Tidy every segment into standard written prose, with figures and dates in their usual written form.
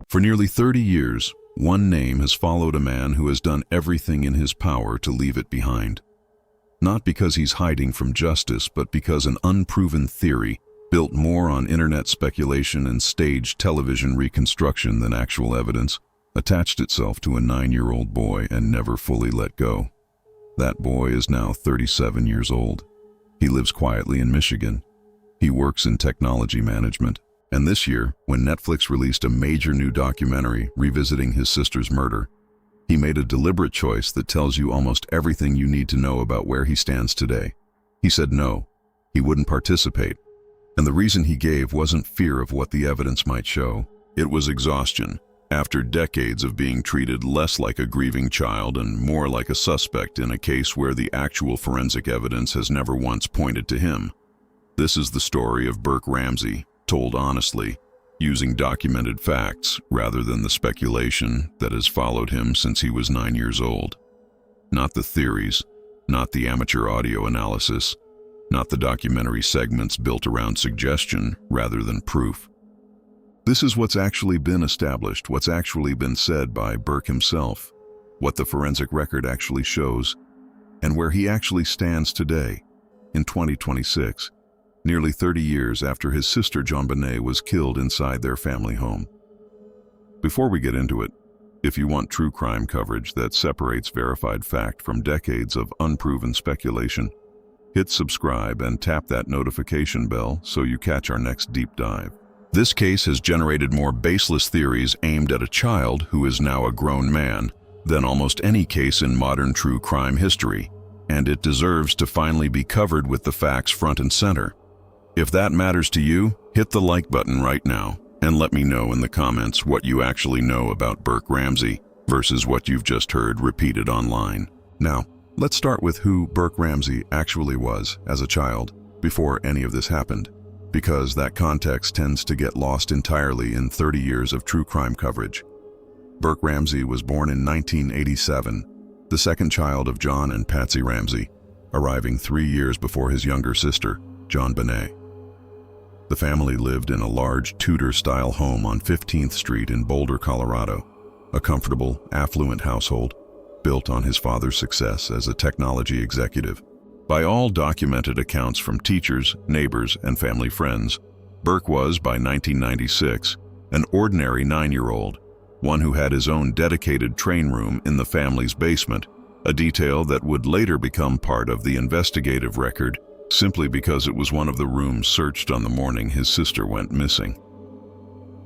For nearly 30 years, one name has followed a man who has done everything in his power to leave it behind. Not because he's hiding from justice, but because an unproven theory, built more on internet speculation and staged television reconstruction than actual evidence, attached itself to a 9-year-old boy and never fully let go. That boy is now 37 years old. He lives quietly in Michigan. He works in technology management. And this year, when Netflix released a major new documentary revisiting his sister's murder, he made a deliberate choice that tells you almost everything you need to know about where he stands today. He said no, he wouldn't participate. And the reason he gave wasn't fear of what the evidence might show. It was exhaustion, after decades of being treated less like a grieving child and more like a suspect in a case where the actual forensic evidence has never once pointed to him. This is the story of Burke Ramsey, told honestly, using documented facts rather than the speculation that has followed him since he was 9 years old. Not the theories, not the amateur audio analysis, not the documentary segments built around suggestion rather than proof. This is what's actually been established, what's actually been said by Burke himself, what the forensic record actually shows, and where he actually stands today, in 2026. Nearly 30 years after his sister JonBenét was killed inside their family home. Before we get into it, if you want true crime coverage that separates verified fact from decades of unproven speculation, hit subscribe and tap that notification bell so you catch our next deep dive. This case has generated more baseless theories aimed at a child who is now a grown man than almost any case in modern true crime history, and it deserves to finally be covered with the facts front and center. If that matters to you, hit the like button right now and let me know in the comments what you actually know about Burke Ramsey versus what you've just heard repeated online. Now, let's start with who Burke Ramsey actually was as a child before any of this happened, because that context tends to get lost entirely in 30 years of true crime coverage. Burke Ramsey was born in 1987, the second child of John and Patsy Ramsey, arriving 3 years before his younger sister, JonBenét. The family lived in a large Tudor-style home on 15th Street in Boulder, Colorado, a comfortable, affluent household built on his father's success as a technology executive. By all documented accounts from teachers, neighbors, and family friends, Burke was, by 1996, an ordinary 9-year-old, one who had his own dedicated train room in the family's basement, a detail that would later become part of the investigative record simply because it was one of the rooms searched on the morning his sister went missing.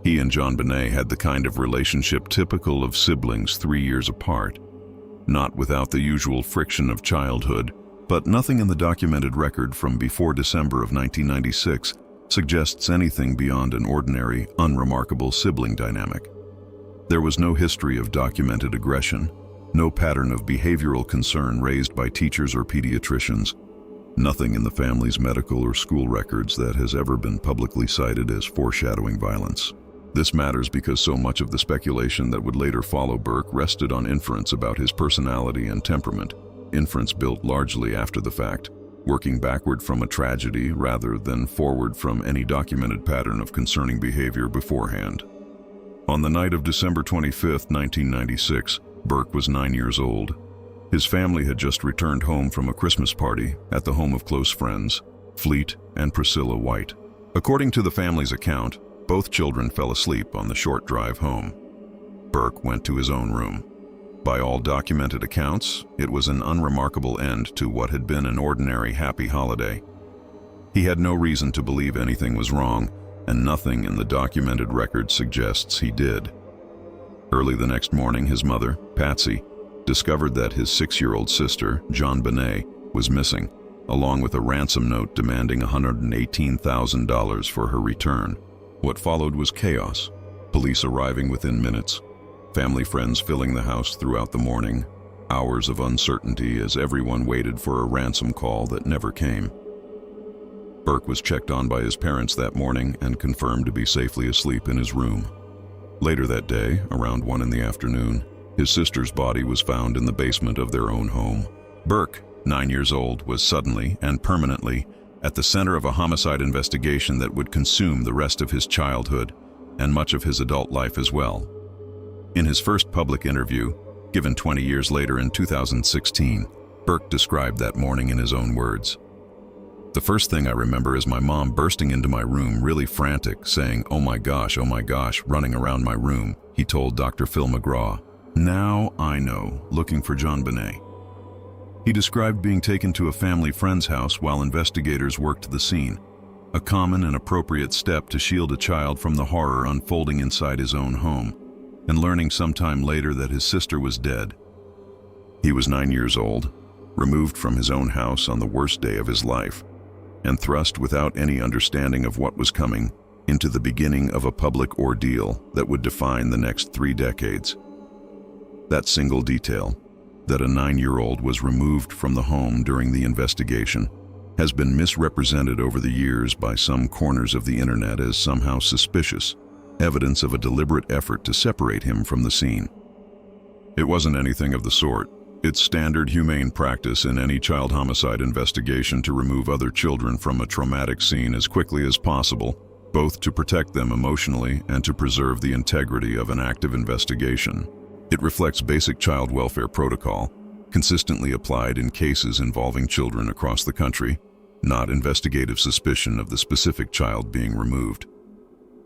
He and JonBenét had the kind of relationship typical of siblings 3 years apart, not without the usual friction of childhood, but nothing in the documented record from before December of 1996 suggests anything beyond an ordinary, unremarkable sibling dynamic. There was no history of documented aggression, no pattern of behavioral concern raised by teachers or pediatricians, nothing in the family's medical or school records that has ever been publicly cited as foreshadowing violence. This matters because so much of the speculation that would later follow Burke rested on inference about his personality and temperament, inference built largely after the fact, working backward from a tragedy rather than forward from any documented pattern of concerning behavior beforehand. On the night of December 25, 1996, Burke was 9 years old. His family had just returned home from a Christmas party at the home of close friends, Fleet and Priscilla White. According to the family's account, both children fell asleep on the short drive home. Burke went to his own room. By all documented accounts, it was an unremarkable end to what had been an ordinary happy holiday. He had no reason to believe anything was wrong, and nothing in the documented record suggests he did. Early the next morning, his mother, Patsy, discovered that his 6-year-old sister, JonBenét, was missing, along with a ransom note demanding $118,000 for her return. What followed was chaos, police arriving within minutes, family friends filling the house throughout the morning, hours of uncertainty as everyone waited for a ransom call that never came. Burke was checked on by his parents that morning and confirmed to be safely asleep in his room. Later that day, around 1 in the afternoon, his sister's body was found in the basement of their own home. Burke, 9 years old, was suddenly and permanently at the center of a homicide investigation that would consume the rest of his childhood, and much of his adult life as well. In his first public interview, given 20 years later in 2016, Burke described that morning in his own words. "The first thing I remember is my mom bursting into my room really frantic, saying, 'Oh my gosh,' running around my room," he told Dr. Phil McGraw. "Now I know," looking for JonBenét. He described being taken to a family friend's house while investigators worked the scene, a common and appropriate step to shield a child from the horror unfolding inside his own home, and learning sometime later that his sister was dead. He was 9 years old, removed from his own house on the worst day of his life, and thrust without any understanding of what was coming into the beginning of a public ordeal that would define the next 3 decades. That single detail, that a 9-year-old was removed from the home during the investigation, has been misrepresented over the years by some corners of the internet as somehow suspicious, evidence of a deliberate effort to separate him from the scene. It wasn't anything of the sort. It's standard humane practice in any child homicide investigation to remove other children from a traumatic scene as quickly as possible, both to protect them emotionally and to preserve the integrity of an active investigation. It reflects basic child welfare protocol, consistently applied in cases involving children across the country, not investigative suspicion of the specific child being removed.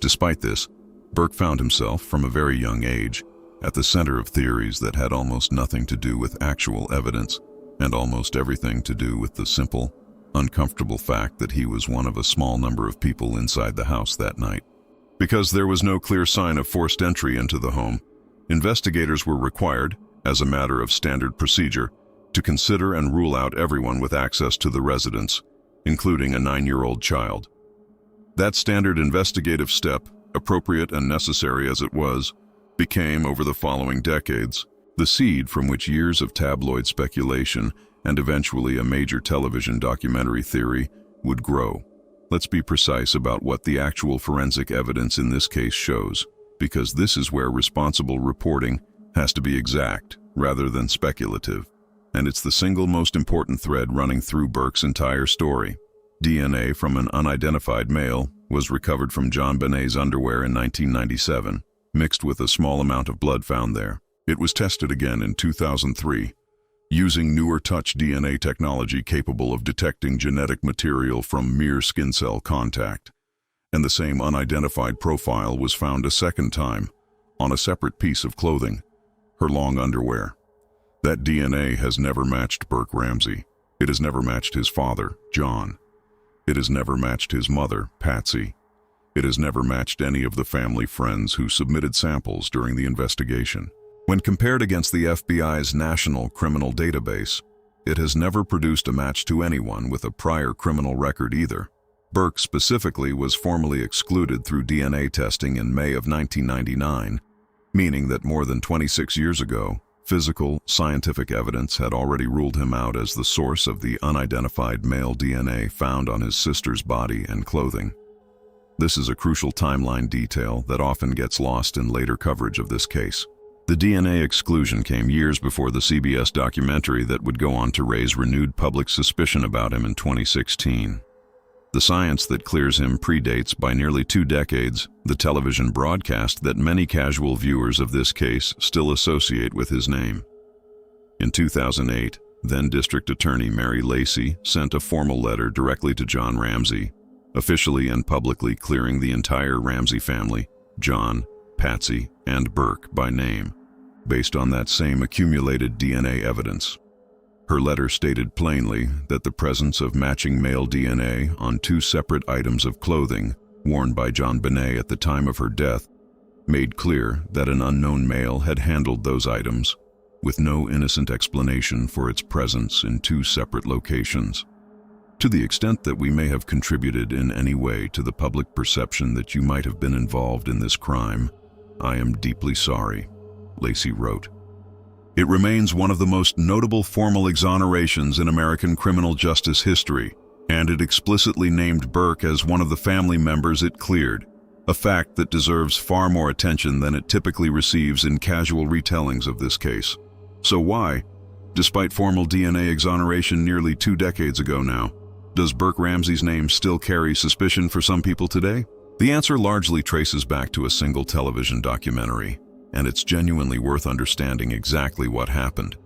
Despite this, Burke found himself, from a very young age, at the center of theories that had almost nothing to do with actual evidence and almost everything to do with the simple, uncomfortable fact that he was one of a small number of people inside the house that night. Because there was no clear sign of forced entry into the home, investigators were required, as a matter of standard procedure, to consider and rule out everyone with access to the residence, including a 9-year-old child. That standard investigative step, appropriate and necessary as it was, became, over the following decades, the seed from which years of tabloid speculation and eventually a major television documentary theory would grow. Let's be precise about what the actual forensic evidence in this case shows, because this is where responsible reporting has to be exact rather than speculative. And it's the single most important thread running through Burke's entire story. DNA from an unidentified male was recovered from JonBenét's underwear in 1997, mixed with a small amount of blood found there. It was tested again in 2003, using newer touch DNA technology capable of detecting genetic material from mere skin cell contact. And the same unidentified profile was found a second time, on a separate piece of clothing, her long underwear. That DNA has never matched Burke Ramsey. It has never matched his father, John. It has never matched his mother, Patsy. It has never matched any of the family friends who submitted samples during the investigation. When compared against the FBI's National Criminal Database, it has never produced a match to anyone with a prior criminal record either. Burke specifically was formally excluded through DNA testing in May of 1999, meaning that more than 26 years ago, physical, scientific evidence had already ruled him out as the source of the unidentified male DNA found on his sister's body and clothing. This is a crucial timeline detail that often gets lost in later coverage of this case. The DNA exclusion came years before the CBS documentary that would go on to raise renewed public suspicion about him in 2016. The science that clears him predates by nearly 2 decades the television broadcast that many casual viewers of this case still associate with his name. In 2008, then District Attorney Mary Lacey sent a formal letter directly to John Ramsey, officially and publicly clearing the entire Ramsey family, John, Patsy, and Burke by name, based on that same accumulated DNA evidence. Her letter stated plainly that the presence of matching male DNA on 2 separate items of clothing worn by JonBenét at the time of her death made clear that an unknown male had handled those items, with no innocent explanation for its presence in 2 separate locations. To the extent that we may have contributed in any way to the public perception that you might have been involved in this crime, I am deeply sorry, Lacey wrote. It remains one of the most notable formal exonerations in American criminal justice history, and it explicitly named Burke as one of the family members it cleared, a fact that deserves far more attention than it typically receives in casual retellings of this case. So why, despite formal DNA exoneration nearly 2 decades ago now, does Burke Ramsey's name still carry suspicion for some people today? The answer largely traces back to a single television documentary, and it's genuinely worth understanding exactly what happened,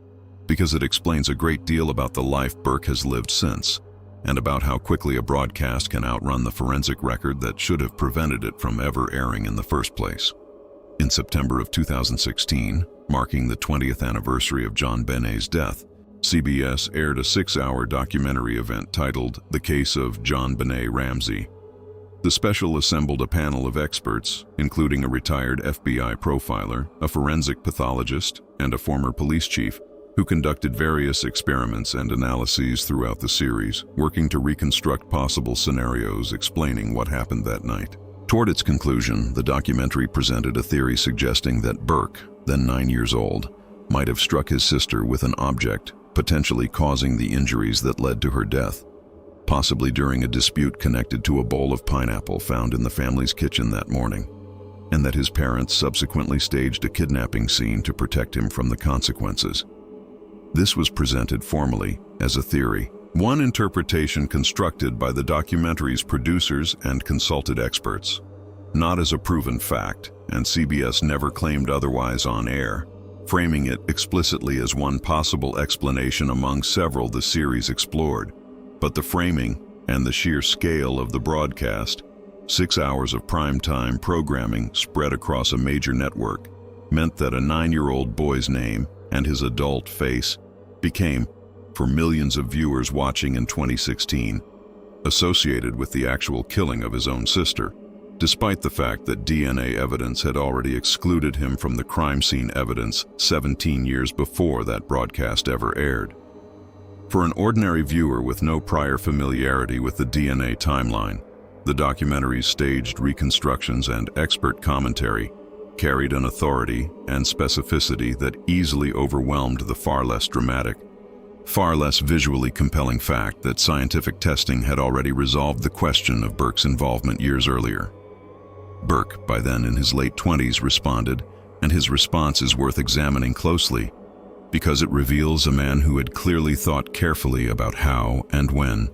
because it explains a great deal about the life Burke has lived since, and about how quickly a broadcast can outrun the forensic record that should have prevented it from ever airing in the first place. In September of 2016, marking the 20th anniversary of JonBenét's death, CBS aired a 6-hour documentary event titled The Case of JonBenét Ramsey. The special assembled a panel of experts, including a retired FBI profiler, a forensic pathologist, and a former police chief, who conducted various experiments and analyses throughout the series, working to reconstruct possible scenarios explaining what happened that night. Toward its conclusion, the documentary presented a theory suggesting that Burke, then 9 years old, might have struck his sister with an object, potentially causing the injuries that led to her death, possibly during a dispute connected to a bowl of pineapple found in the family's kitchen that morning, and that his parents subsequently staged a kidnapping scene to protect him from the consequences. This was presented formally as a theory, one interpretation constructed by the documentary's producers and consulted experts, not as a proven fact, and CBS never claimed otherwise on air, framing it explicitly as one possible explanation among several the series explored. But the framing and the sheer scale of the broadcast, 6 hours of primetime programming spread across a major network, meant that a 9-year-old boy's name and his adult face became, for millions of viewers watching in 2016, associated with the actual killing of his own sister, despite the fact that DNA evidence had already excluded him from the crime scene evidence 17 years before that broadcast ever aired. For an ordinary viewer with no prior familiarity with the DNA timeline, the documentary's staged reconstructions and expert commentary carried an authority and specificity that easily overwhelmed the far less dramatic, far less visually compelling fact that scientific testing had already resolved the question of Burke's involvement years earlier. Burke, by then in his late 20s, responded, and his response is worth examining closely, because it reveals a man who had clearly thought carefully about how and when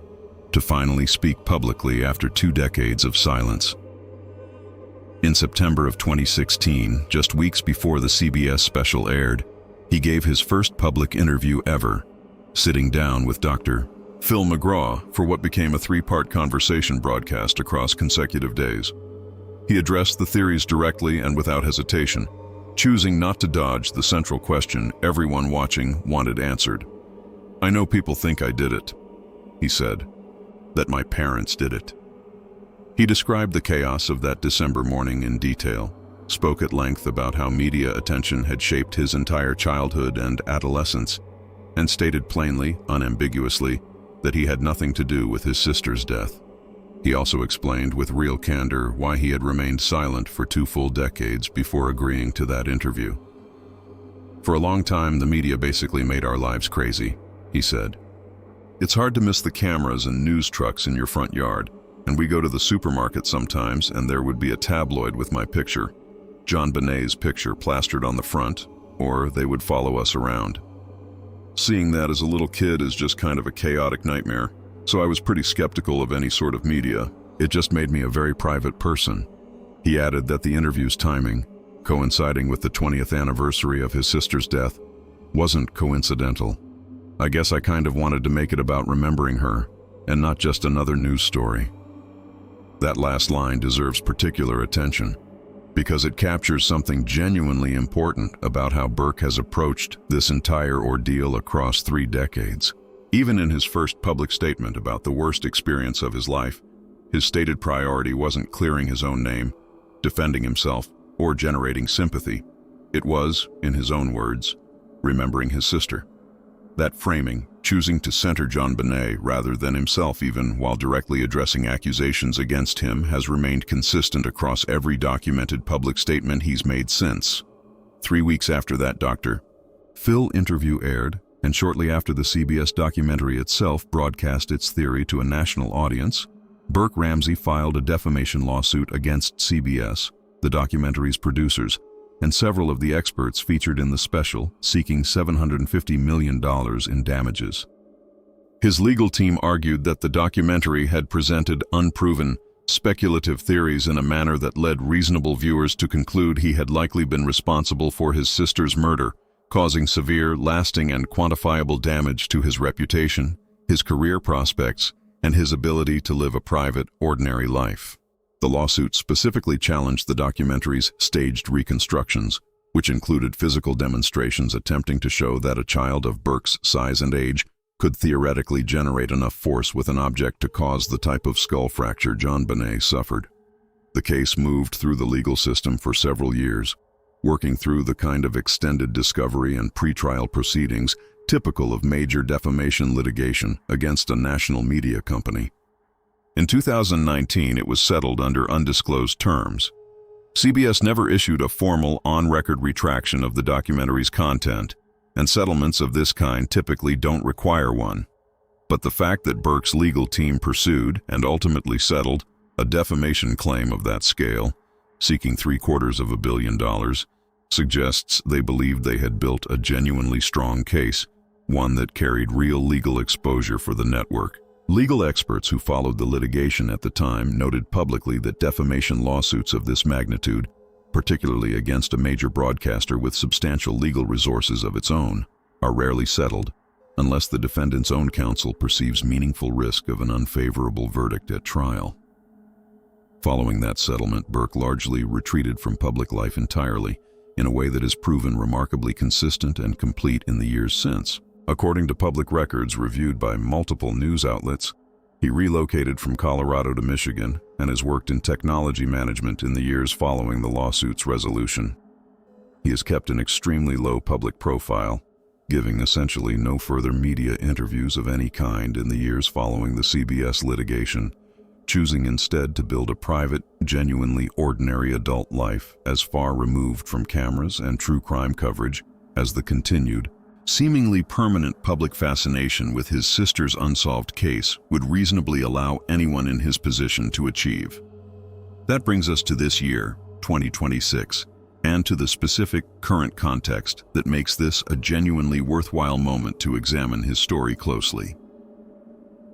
to finally speak publicly after 2 decades of silence. In September of 2016, just weeks before the CBS special aired, he gave his first public interview ever, sitting down with Dr. Phil McGraw for what became a 3-part conversation broadcast across consecutive days. He addressed the theories directly and without hesitation, choosing not to dodge the central question everyone watching wanted answered. "I know people think I did it," he said, "that my parents did it." He described the chaos of that December morning in detail, spoke at length about how media attention had shaped his entire childhood and adolescence, and stated plainly, unambiguously, that he had nothing to do with his sister's death. He also explained with real candor why he had remained silent for 2 full decades before agreeing to that interview. "For a long time, the media basically made our lives crazy," he said. "It's hard to miss the cameras and news trucks in your front yard, and we go to the supermarket sometimes and there would be a tabloid with my picture, JonBenét's picture plastered on the front, or they would follow us around. Seeing that as a little kid is just kind of a chaotic nightmare. So I was pretty skeptical of any sort of media. It just made me a very private person." He added that the interview's timing, coinciding with the 20th anniversary of his sister's death, wasn't coincidental. "I guess I kind of wanted to make it about remembering her, and not just another news story." That last line deserves particular attention, because it captures something genuinely important about how Burke has approached this entire ordeal across 3 decades. Even in his first public statement about the worst experience of his life, his stated priority wasn't clearing his own name, defending himself, or generating sympathy. It was, in his own words, remembering his sister. That framing, choosing to center JonBenét rather than himself even while directly addressing accusations against him, has remained consistent across every documented public statement he's made since. 3 weeks after that Dr. Phil interview aired, and shortly after the CBS documentary itself broadcast its theory to a national audience, Burke Ramsey filed a defamation lawsuit against CBS, the documentary's producers, and several of the experts featured in the special, seeking $750 million in damages. His legal team argued that the documentary had presented unproven, speculative theories in a manner that led reasonable viewers to conclude he had likely been responsible for his sister's murder, causing severe, lasting, and quantifiable damage to his reputation, his career prospects, and his ability to live a private, ordinary life. The lawsuit specifically challenged the documentary's staged reconstructions, which included physical demonstrations attempting to show that a child of Burke's size and age could theoretically generate enough force with an object to cause the type of skull fracture JonBenét suffered. The case moved through the legal system for several years, working through the kind of extended discovery and pretrial proceedings typical of major defamation litigation against a national media company. In 2019, it was settled under undisclosed terms. CBS never issued a formal, on-record retraction of the documentary's content, and settlements of this kind typically don't require one. But the fact that Burke's legal team pursued, and ultimately settled, a defamation claim of that scale, seeking $750 million, suggests they believed they had built a genuinely strong case, one that carried real legal exposure for the network. Legal experts who followed the litigation at the time noted publicly that defamation lawsuits of this magnitude, particularly against a major broadcaster with substantial legal resources of its own, are rarely settled, unless the defendant's own counsel perceives meaningful risk of an unfavorable verdict at trial. Following that settlement, Burke largely retreated from public life entirely, in a way that has proven remarkably consistent and complete in the years since. According to public records reviewed by multiple news outlets, he relocated from Colorado to Michigan and has worked in technology management in the years following the lawsuit's resolution. He has kept an extremely low public profile, giving essentially no further media interviews of any kind in the years following the CBS litigation, choosing instead to build a private, genuinely ordinary adult life as far removed from cameras and true crime coverage as the continued, seemingly permanent public fascination with his sister's unsolved case would reasonably allow anyone in his position to achieve. That brings us to this year, 2026, and to the specific current context that makes this a genuinely worthwhile moment to examine his story closely.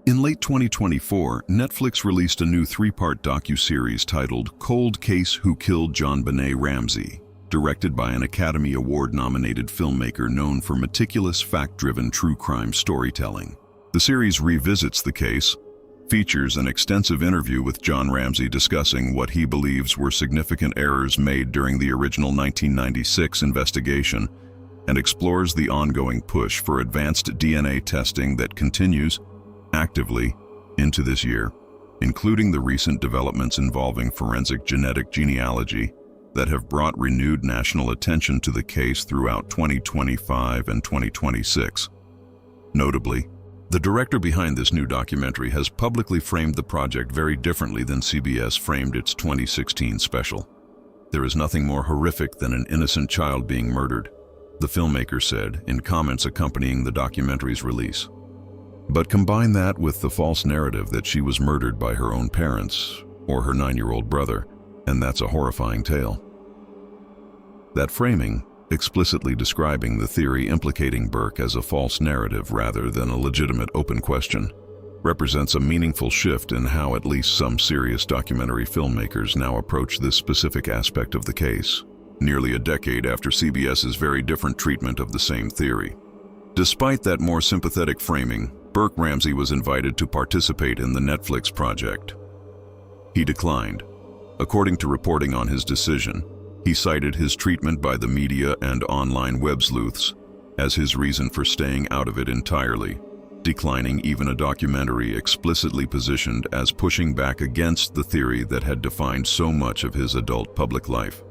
In late 2024, Netflix released a new 3-part docuseries titled Cold Case: Who Killed JonBenét Ramsey, directed by an Academy Award-nominated filmmaker known for meticulous, fact-driven true crime storytelling. The series revisits the case, features an extensive interview with John Ramsey discussing what he believes were significant errors made during the original 1996 investigation, and explores the ongoing push for advanced DNA testing that continues actively into this year, including the recent developments involving forensic genetic genealogy that have brought renewed national attention to the case throughout 2025 and 2026. Notably, the director behind this new documentary has publicly framed the project very differently than CBS framed its 2016 special. "There is nothing more horrific than an innocent child being murdered," the filmmaker said in comments accompanying the documentary's release. But combine that with the false narrative that she was murdered by her own parents or her 9-year-old brother, and that's a horrifying tale. That framing, explicitly describing the theory implicating Burke as a false narrative rather than a legitimate open question, represents a meaningful shift in how at least some serious documentary filmmakers now approach this specific aspect of the case, nearly a decade after CBS's very different treatment of the same theory. Despite that more sympathetic framing, Burke Ramsey was invited to participate in the Netflix project. He declined. According to reporting on his decision, he cited his treatment by the media and online web sleuths as his reason for staying out of it entirely, declining even a documentary explicitly positioned as pushing back against the theory that had defined so much of his adult public life.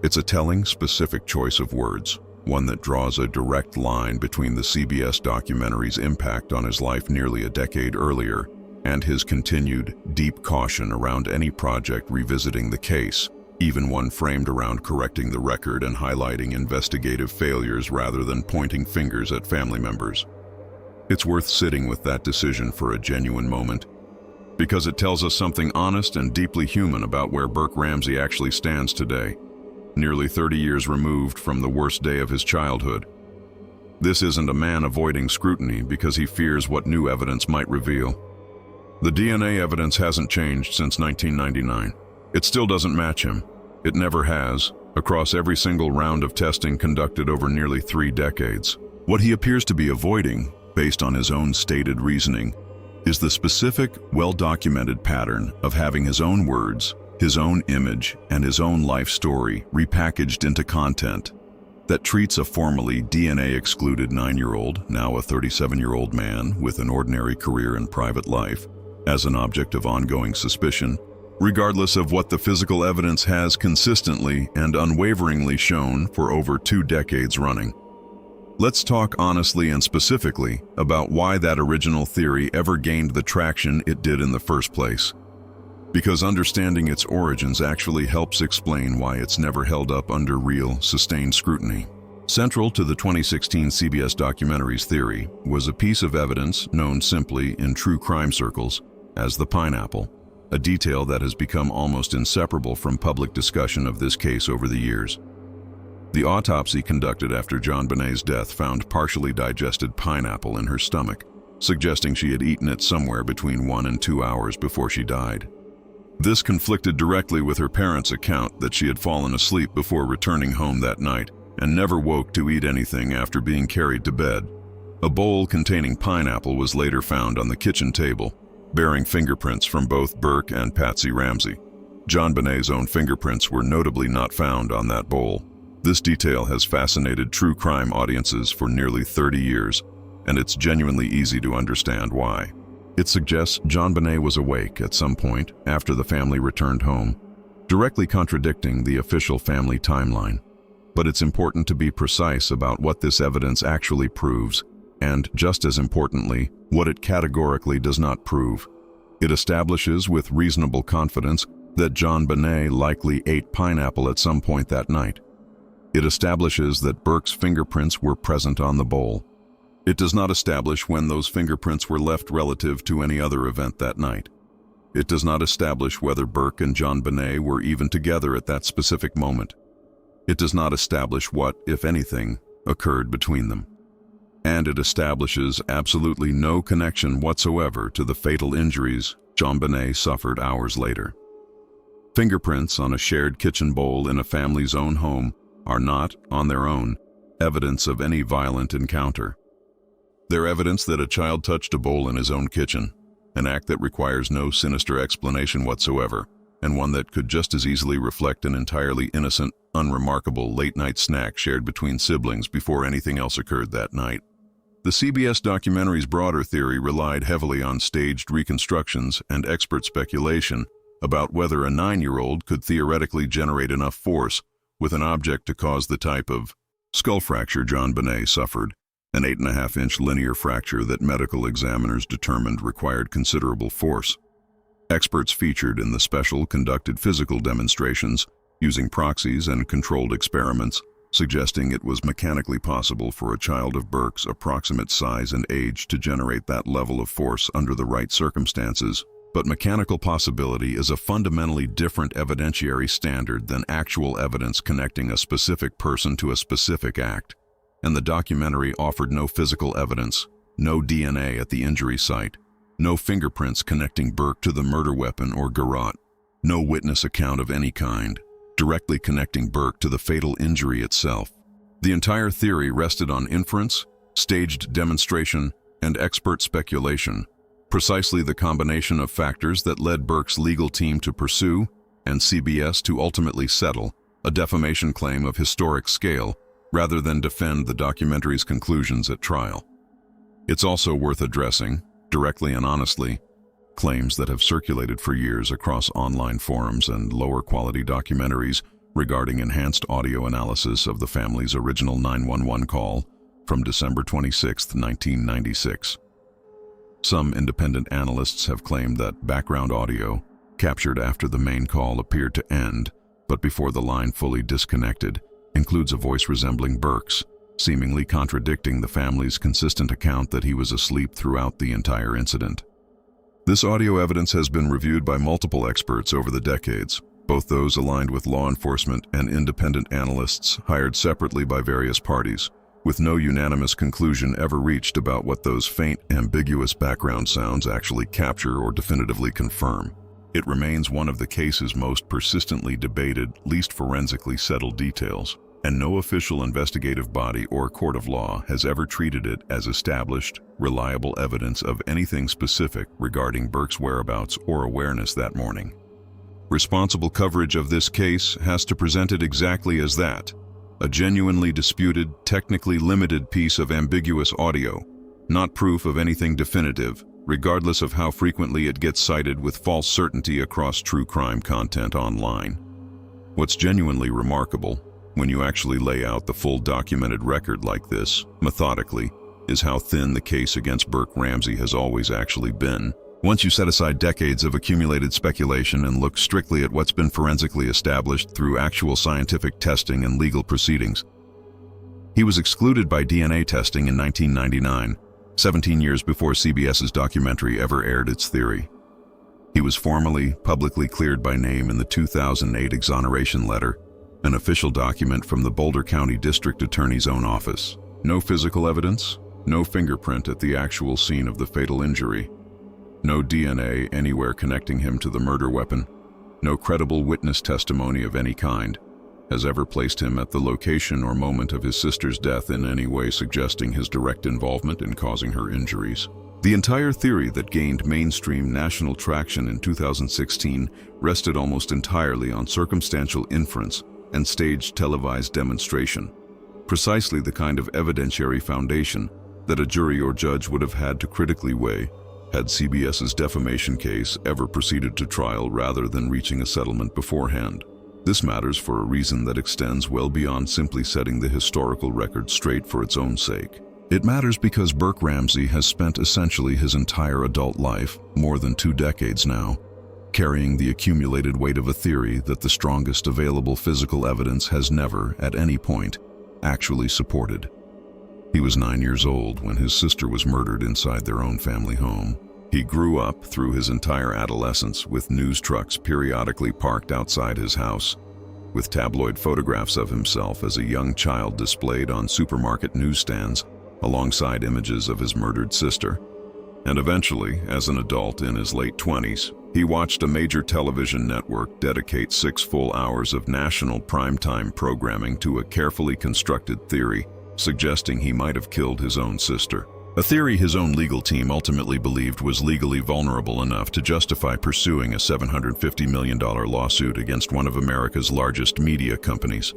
It's a telling, specific choice of words, one that draws a direct line between the CBS documentary's impact on his life nearly a decade earlier and his continued, deep caution around any project revisiting the case, even one framed around correcting the record and highlighting investigative failures rather than pointing fingers at family members. It's worth sitting with that decision for a genuine moment, because it tells us something honest and deeply human about where Burke Ramsey actually stands today, nearly 30 years removed from the worst day of his childhood. This isn't a man avoiding scrutiny because he fears what new evidence might reveal. The DNA evidence hasn't changed since 1999. It still doesn't match him. It never has, across every single round of testing conducted over nearly 3 decades. What he appears to be avoiding, based on his own stated reasoning, is the specific, well-documented pattern of having his own words, his own image, and his own life story repackaged into content that treats a formerly DNA-excluded 9-year-old, now a 37-year-old man with an ordinary career and private life, as an object of ongoing suspicion, regardless of what the physical evidence has consistently and unwaveringly shown for over 2 decades running. Let's talk honestly and specifically about why that original theory ever gained the traction it did in the first place. Because understanding its origins actually helps explain why it's never held up under real, sustained scrutiny. Central to the 2016 CBS documentary's theory was a piece of evidence known simply in true crime circles as the pineapple, a detail that has become almost inseparable from public discussion of this case over the years. The autopsy conducted after JonBenét's death found partially digested pineapple in her stomach, suggesting she had eaten it somewhere between 1 and 2 hours before she died. This conflicted directly with her parents' account that she had fallen asleep before returning home that night and never woke to eat anything after being carried to bed. A bowl containing pineapple was later found on the kitchen table, bearing fingerprints from both Burke and Patsy Ramsey. JonBenét's own fingerprints were notably not found on that bowl. This detail has fascinated true crime audiences for nearly 30 years, and it's genuinely easy to understand why. It suggests JonBenet was awake at some point after the family returned home, directly contradicting the official family timeline. But it's important to be precise about what this evidence actually proves, and just as importantly, what it categorically does not prove. It establishes with reasonable confidence that JonBenet likely ate pineapple at some point that night. It establishes that Burke's fingerprints were present on the bowl. It does not establish when those fingerprints were left relative to any other event that night. It does not establish whether Burke and JonBenet were even together at that specific moment. It does not establish what, if anything, occurred between them. And it establishes absolutely no connection whatsoever to the fatal injuries JonBenet suffered hours later. Fingerprints on a shared kitchen bowl in a family's own home are not, on their own, evidence of any violent encounter. They're evidence that a child touched a bowl in his own kitchen, an act that requires no sinister explanation whatsoever, and one that could just as easily reflect an entirely innocent, unremarkable late-night snack shared between siblings before anything else occurred that night. The CBS documentary's broader theory relied heavily on staged reconstructions and expert speculation about whether a 9-year-old could theoretically generate enough force with an object to cause the type of skull fracture JonBenet suffered, an 8.5-inch linear fracture that medical examiners determined required considerable force. Experts featured in the special conducted physical demonstrations using proxies and controlled experiments, suggesting it was mechanically possible for a child of Burke's approximate size and age to generate that level of force under the right circumstances. But mechanical possibility is a fundamentally different evidentiary standard than actual evidence connecting a specific person to a specific act, and the documentary offered no physical evidence, no DNA at the injury site, no fingerprints connecting Burke to the murder weapon or garrote, no witness account of any kind, directly connecting Burke to the fatal injury itself. The entire theory rested on inference, staged demonstration, and expert speculation, precisely the combination of factors that led Burke's legal team to pursue, and CBS to ultimately settle, a defamation claim of historic scale, rather than defend the documentary's conclusions at trial. It's also worth addressing, directly and honestly, claims that have circulated for years across online forums and lower-quality documentaries regarding enhanced audio analysis of the family's original 911 call from December 26, 1996. Some independent analysts have claimed that background audio, captured after the main call appeared to end, but before the line fully disconnected, includes a voice resembling Burke's, seemingly contradicting the family's consistent account that he was asleep throughout the entire incident. This audio evidence has been reviewed by multiple experts over the decades, both those aligned with law enforcement and independent analysts hired separately by various parties, with no unanimous conclusion ever reached about what those faint, ambiguous background sounds actually capture or definitively confirm. It remains one of the case's most persistently debated, least forensically settled details, and no official investigative body or court of law has ever treated it as established, reliable evidence of anything specific regarding Burke's whereabouts or awareness that morning. Responsible coverage of this case has to present it exactly as that, a genuinely disputed, technically limited piece of ambiguous audio, not proof of anything definitive, regardless of how frequently it gets cited with false certainty across true crime content online. What's genuinely remarkable, when you actually lay out the full documented record like this, methodically, is how thin the case against Burke Ramsey has always actually been. Once you set aside decades of accumulated speculation and look strictly at what's been forensically established through actual scientific testing and legal proceedings. He was excluded by DNA testing in 1999, 17 years before CBS's documentary ever aired its theory. He was formally, publicly cleared by name in the 2008 exoneration letter, an official document from the Boulder County District Attorney's own office. No physical evidence, no fingerprint at the actual scene of the fatal injury. No DNA anywhere connecting him to the murder weapon. No credible witness testimony of any kind has ever placed him at the location or moment of his sister's death in any way suggesting his direct involvement in causing her injuries. The entire theory that gained mainstream national traction in 2016 rested almost entirely on circumstantial inference and staged televised demonstration, precisely the kind of evidentiary foundation that a jury or judge would have had to critically weigh had CBS's defamation case ever proceeded to trial rather than reaching a settlement beforehand. This matters for a reason that extends well beyond simply setting the historical record straight for its own sake. It matters because Burke Ramsey has spent essentially his entire adult life, more than 2 decades now, carrying the accumulated weight of a theory that the strongest available physical evidence has never, at any point, actually supported. He was 9 years old when his sister was murdered inside their own family home. He grew up through his entire adolescence with news trucks periodically parked outside his house, with tabloid photographs of himself as a young child displayed on supermarket newsstands alongside images of his murdered sister. And eventually, as an adult in his late 20s, he watched a major television network dedicate 6 full hours of national primetime programming to a carefully constructed theory suggesting he might have killed his own sister. A theory his own legal team ultimately believed was legally vulnerable enough to justify pursuing a $750 million lawsuit against one of America's largest media companies.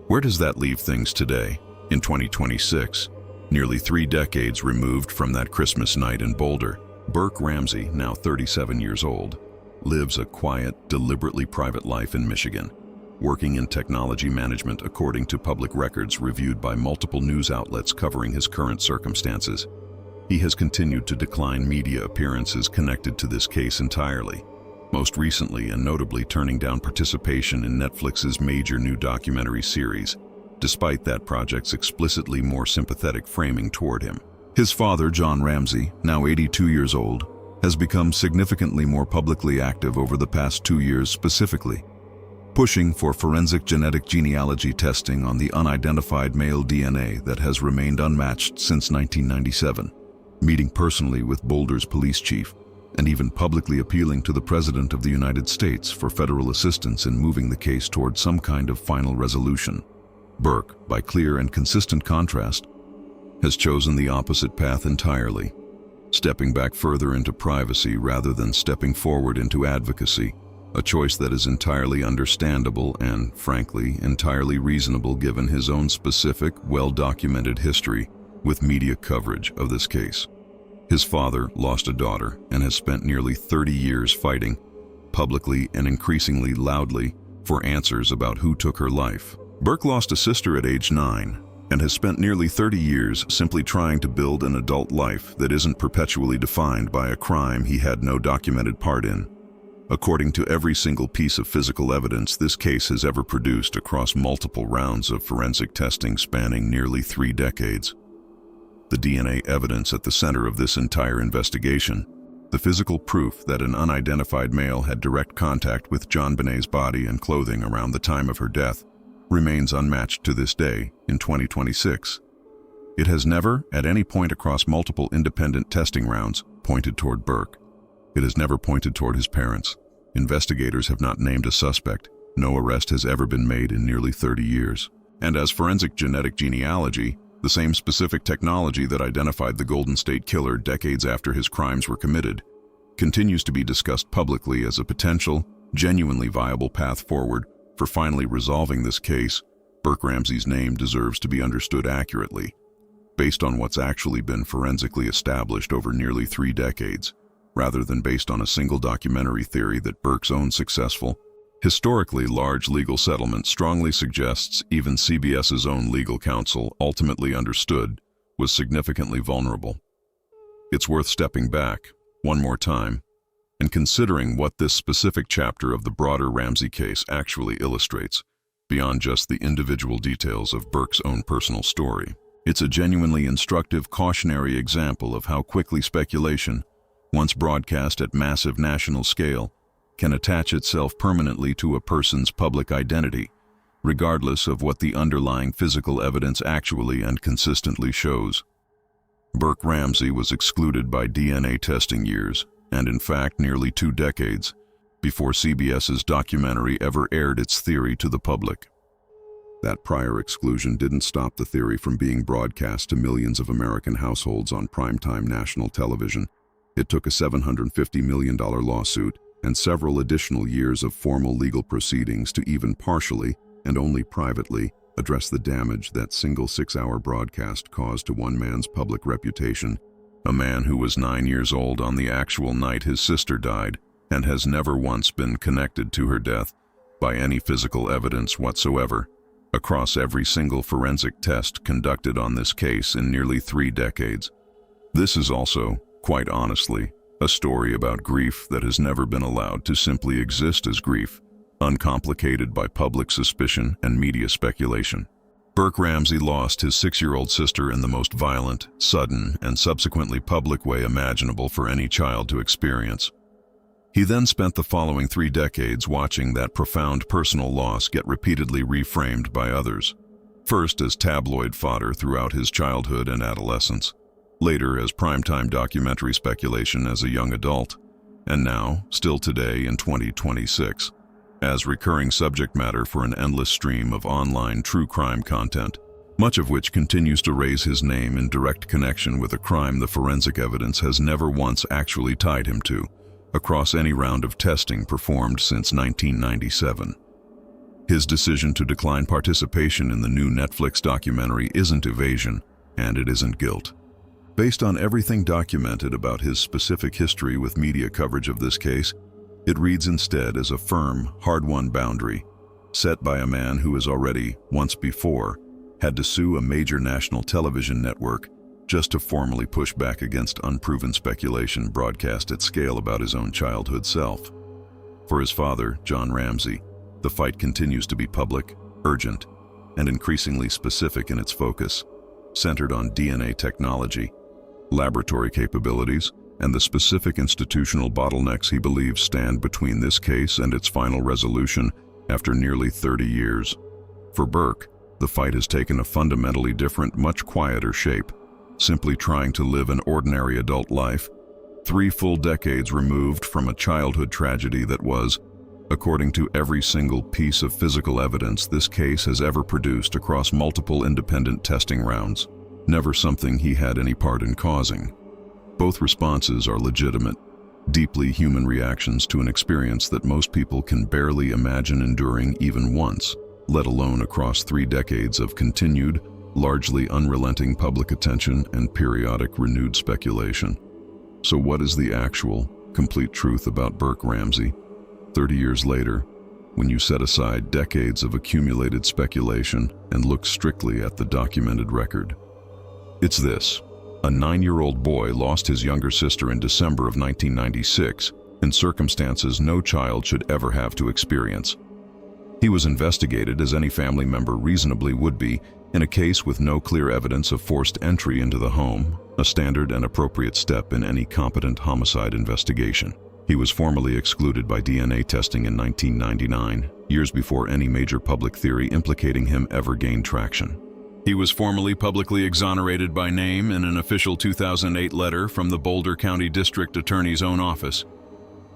Where does that leave things today, in 2026, nearly 3 decades removed from that Christmas night in Boulder? Burke Ramsey, now 37 years old, lives a quiet, deliberately private life in Michigan, working in technology management according to public records reviewed by multiple news outlets covering his current circumstances. He has continued to decline media appearances connected to this case entirely, most recently and notably turning down participation in Netflix's major new documentary series, despite that project's explicitly more sympathetic framing toward him. His father, John Ramsey, now 82 years old, has become significantly more publicly active over the past 2 years specifically, pushing for forensic genetic genealogy testing on the unidentified male DNA that has remained unmatched since 1997, meeting personally with Boulder's police chief, and even publicly appealing to the President of the United States for federal assistance in moving the case toward some kind of final resolution. Burke, by clear and consistent contrast, has chosen the opposite path entirely, stepping back further into privacy rather than stepping forward into advocacy, a choice that is entirely understandable and, frankly, entirely reasonable given his own specific, well-documented history with media coverage of this case. His father lost a daughter and has spent nearly 30 years fighting, publicly and increasingly loudly, for answers about who took her life. Burke lost a sister at age 9 and has spent nearly 30 years simply trying to build an adult life that isn't perpetually defined by a crime he had no documented part in. According to every single piece of physical evidence this case has ever produced across multiple rounds of forensic testing spanning nearly 3 decades. The DNA evidence at the center of this entire investigation, the physical proof that an unidentified male had direct contact with JonBenét's body and clothing around the time of her death, remains unmatched to this day in 2026. It has never, at any point across multiple independent testing rounds, pointed toward Burke. It has never pointed toward his parents. Investigators have not named a suspect. No arrest has ever been made in nearly 30 years. And as forensic genetic genealogy, the same specific technology that identified the Golden State Killer decades after his crimes were committed, continues to be discussed publicly as a potential, genuinely viable path forward for finally resolving this case. Burke Ramsey's name deserves to be understood accurately, based on what's actually been forensically established over nearly 3 decades, rather than based on a single documentary theory that Burke's own successful, historically large legal settlement strongly suggests even CBS's own legal counsel ultimately understood was significantly vulnerable. It's worth stepping back, one more time, and considering what this specific chapter of the broader Ramsey case actually illustrates, beyond just the individual details of Burke's own personal story. It's a genuinely instructive, cautionary example of how quickly speculation, once broadcast at massive national scale, can attach itself permanently to a person's public identity, regardless of what the underlying physical evidence actually and consistently shows. Burke Ramsey was excluded by DNA testing years, and in fact nearly 2 decades, before CBS's documentary ever aired its theory to the public. That prior exclusion didn't stop the theory from being broadcast to millions of American households on primetime national television. It took a $750 million lawsuit and several additional years of formal legal proceedings to even partially, and only privately, address the damage that single 6-hour broadcast caused to one man's public reputation, a man who was 9 years old on the actual night his sister died and has never once been connected to her death by any physical evidence whatsoever, across every single forensic test conducted on this case in nearly 3 decades. This is also, quite honestly, a story about grief that has never been allowed to simply exist as grief, uncomplicated by public suspicion and media speculation. Burke Ramsey lost his 6-year-old sister in the most violent, sudden, and subsequently public way imaginable for any child to experience. He then spent the following 3 decades watching that profound personal loss get repeatedly reframed by others, first as tabloid fodder throughout his childhood and adolescence, later as primetime documentary speculation as a young adult, and now, still today in 2026, as recurring subject matter for an endless stream of online true crime content, much of which continues to raise his name in direct connection with a crime the forensic evidence has never once actually tied him to, across any round of testing performed since 1997. His decision to decline participation in the new Netflix documentary isn't evasion, and it isn't guilt. Based on everything documented about his specific history with media coverage of this case, it reads instead as a firm, hard-won boundary, set by a man who has already, once before, had to sue a major national television network just to formally push back against unproven speculation broadcast at scale about his own childhood self. For his father, John Ramsey, the fight continues to be public, urgent, and increasingly specific in its focus, centered on DNA technology, laboratory capabilities, and the specific institutional bottlenecks he believes stand between this case and its final resolution after nearly 30 years. For Burke, the fight has taken a fundamentally different, much quieter shape, simply trying to live an ordinary adult life, 3 full decades removed from a childhood tragedy that was, according to every single piece of physical evidence this case has ever produced across multiple independent testing rounds, never something he had any part in causing. Both responses are legitimate, deeply human reactions to an experience that most people can barely imagine enduring even once, let alone across 3 decades of continued, largely unrelenting public attention and periodic renewed speculation. So what is the actual, complete truth about Burke Ramsey? 30 years later, when you set aside decades of accumulated speculation and look strictly at the documented record. It's this: a 9-year-old boy lost his younger sister in December of 1996 in circumstances no child should ever have to experience. He was investigated as any family member reasonably would be in a case with no clear evidence of forced entry into the home, a standard and appropriate step in any competent homicide investigation. He was formally excluded by DNA testing in 1999, years before any major public theory implicating him ever gained traction. He was formally publicly exonerated by name in an official 2008 letter from the Boulder County District Attorney's own office.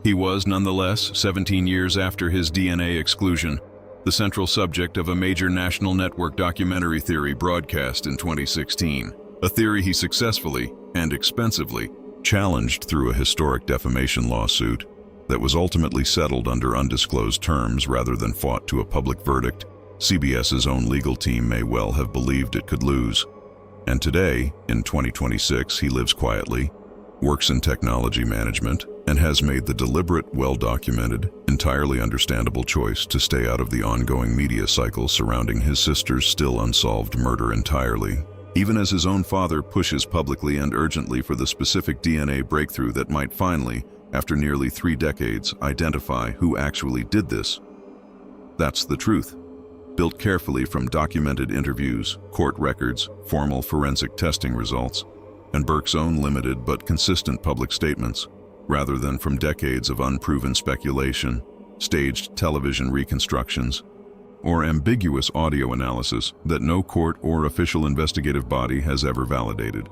He was, nonetheless, 17 years after his DNA exclusion, the central subject of a major national network documentary theory broadcast in 2016, a theory he successfully and expensively challenged through a historic defamation lawsuit that was ultimately settled under undisclosed terms rather than fought to a public verdict CBS's own legal team may well have believed it could lose. And today, in 2026, he lives quietly, works in technology management, and has made the deliberate, well-documented, entirely understandable choice to stay out of the ongoing media cycle surrounding his sister's still unsolved murder entirely, even as his own father pushes publicly and urgently for the specific DNA breakthrough that might finally, after nearly 3 decades, identify who actually did this. That's the truth, built carefully from documented interviews, court records, formal forensic testing results, and Burke's own limited but consistent public statements, rather than from decades of unproven speculation, staged television reconstructions, or ambiguous audio analysis that no court or official investigative body has ever validated.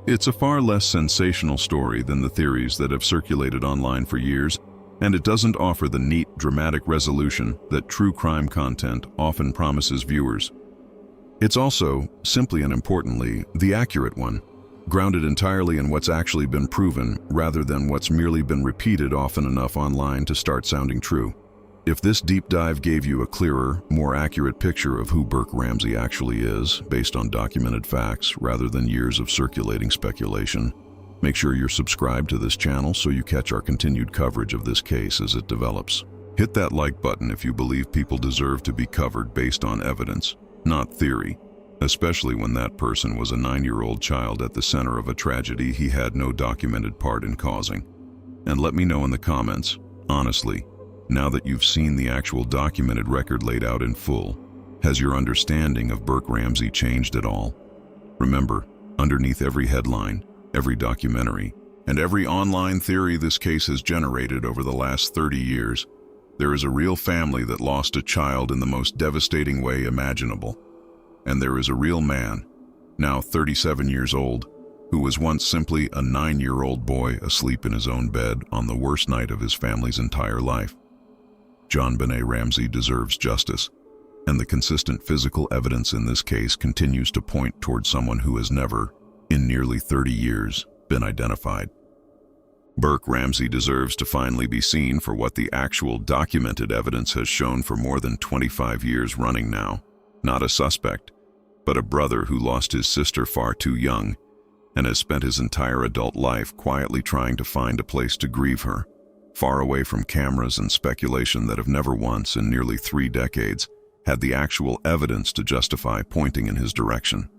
It's a far less sensational story than the theories that have circulated online for years, and it doesn't offer the neat, dramatic resolution that true crime content often promises viewers. It's also, simply and importantly, the accurate one, grounded entirely in what's actually been proven rather than what's merely been repeated often enough online to start sounding true. If this deep dive gave you a clearer, more accurate picture of who Burke Ramsey actually is, based on documented facts rather than years of circulating speculation, make sure you're subscribed to this channel so you catch our continued coverage of this case as it develops. Hit that like button if you believe people deserve to be covered based on evidence, not theory, especially when that person was a 9-year-old child at the center of a tragedy he had no documented part in causing. And let me know in the comments, honestly, now that you've seen the actual documented record laid out in full, has your understanding of Burke Ramsey changed at all? Remember, underneath every headline, every documentary, and every online theory this case has generated over the last 30 years, there is a real family that lost a child in the most devastating way imaginable. And there is a real man, now 37 years old, who was once simply a 9-year-old boy asleep in his own bed on the worst night of his family's entire life. JonBenét Ramsey deserves justice, and the consistent physical evidence in this case continues to point toward someone who has never, in nearly 30 years, been identified. Burke Ramsey deserves to finally be seen for what the actual documented evidence has shown for more than 25 years running now. Not a suspect, but a brother who lost his sister far too young and has spent his entire adult life quietly trying to find a place to grieve her, far away from cameras and speculation that have never once, in nearly 3 decades, had the actual evidence to justify pointing in his direction.